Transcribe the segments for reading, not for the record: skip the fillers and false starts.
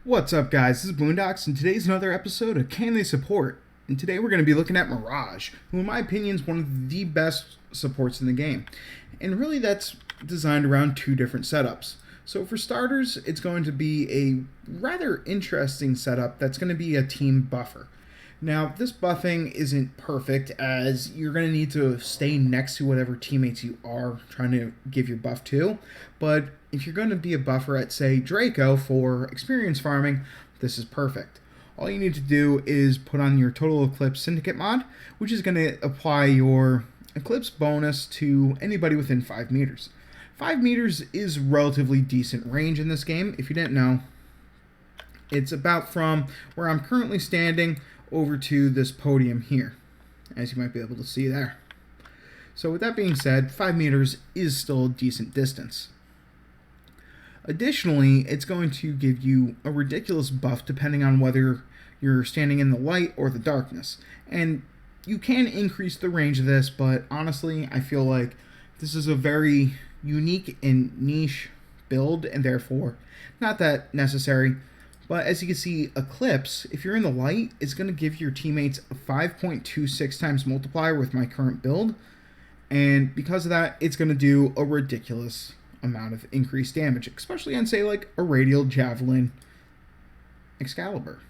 What's up, guys? This is Boondocks, and today's another episode of Can They Support? And today we're going to be looking at Mirage, who in my opinion is one of the best supports in the game. And really that's designed around two different setups. So for starters, it's going to be a rather interesting setup that's going to be a team buffer. Now, this buffing isn't perfect as you're going to need to stay next to whatever teammates you are trying to give your buff to. But if you're going to be a buffer at, say, Draco for experience farming, this is perfect. All you need to do is put on your Total Eclipse Syndicate mod, which is going to apply your Eclipse bonus to anybody within 5 meters. 5 meters is relatively decent range in this game. If you didn't know, it's about from where I'm currently standing over to this podium here, as you might be able to see there. So with that being said, 5 meters is still a decent distance. Additionally, it's going to give you a ridiculous buff depending on whether you're standing in the light or the darkness. And you can increase the range of this, but honestly, I feel like this is a very unique and niche build, and therefore not that necessary. But as you can see, Eclipse, if you're in the light, is going to give your teammates a 5.26 times multiplier with my current build. And because of that, it's going to do a ridiculous amount of increased damage, especially on, say, like a Radial Javelin Excalibur.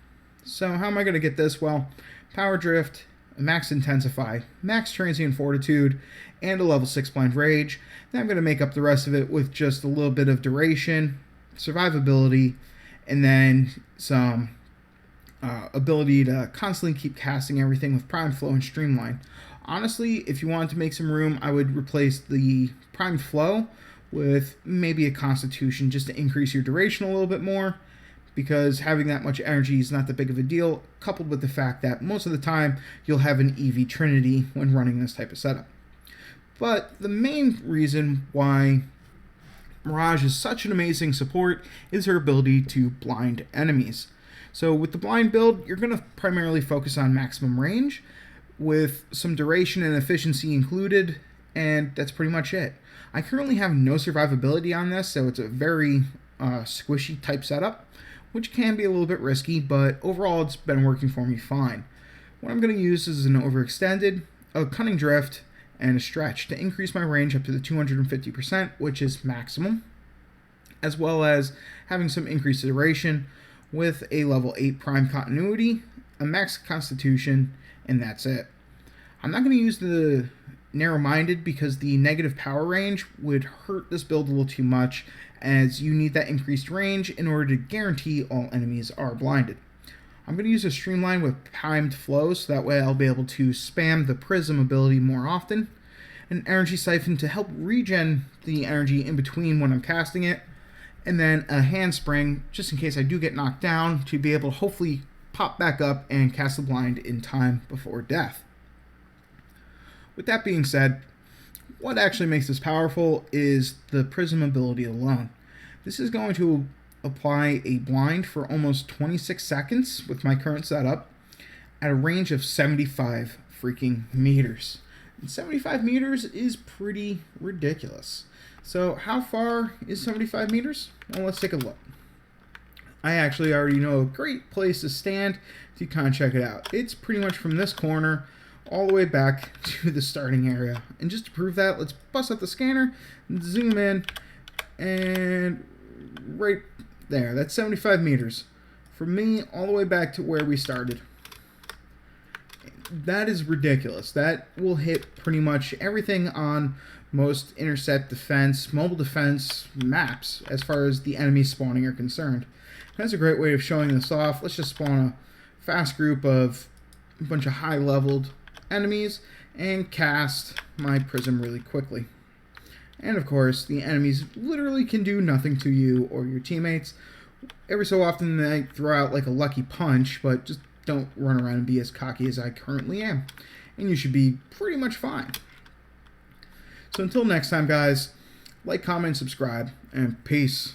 So how am I going to get this? Well, Power Drift, a Max Intensify, Max Transient Fortitude, and a level 6 Blind Rage. Then I'm going to make up the rest of it with just a little bit of Duration, Survivability, and then some ability to constantly keep casting everything with Prime Flow and Streamline. Honestly, if you wanted to make some room, I would replace the Prime Flow with maybe a Constitution just to increase your duration a little bit more, because having that much energy is not that big of a deal, coupled with the fact that most of the time you'll have an EV Trinity when running this type of setup. But the main reason why Mirage is such an amazing support is her ability to blind enemies. So with the blind build, you're going to primarily focus on maximum range with some duration and efficiency included, and that's pretty much it. I currently have no survivability on this, so it's a very squishy type setup, which can be a little bit risky, but overall it's been working for me fine. What I'm going to use is an overextended, a cunning drift, and a stretch to increase my range up to the 250%, which is maximum, as well as having some increased duration with a level 8 prime continuity, a max constitution, and that's it. I'm not going to use the narrow-minded because the negative power range would hurt this build a little too much, as you need that increased range in order to guarantee all enemies are blinded. I'm going to use a Streamline with Primed Flow, so that way I'll be able to spam the Prism ability more often. An Energy Siphon to help regen the energy in between when I'm casting it. And then a Handspring, just in case I do get knocked down, to be able to hopefully pop back up and cast the blind in time before death. With that being said, what actually makes this powerful is the Prism ability alone. This is going to apply a blind for almost 26 seconds with my current setup at a range of 75 freaking meters. And 75 meters is pretty ridiculous. So how far is 75 meters? Well, let's take a look. I actually already know a great place to stand to kind of check it out. It's pretty much from this corner all the way back to the starting area. And just to prove that, let's bust out the scanner and zoom in, and right there, that's 75 meters. From me all the way back to where we started. That is ridiculous. That will hit pretty much everything on most intercept defense, mobile defense maps as far as the enemy spawning are concerned. That's a great way of showing this off. Let's just spawn a fast group of a bunch of high-leveled enemies and cast my prism really quickly. And of course, the enemies literally can do nothing to you or your teammates. Every so often they throw out like a lucky punch, but just don't run around and be as cocky as I currently am. And you should be pretty much fine. So until next time, guys, like, comment, subscribe, and peace.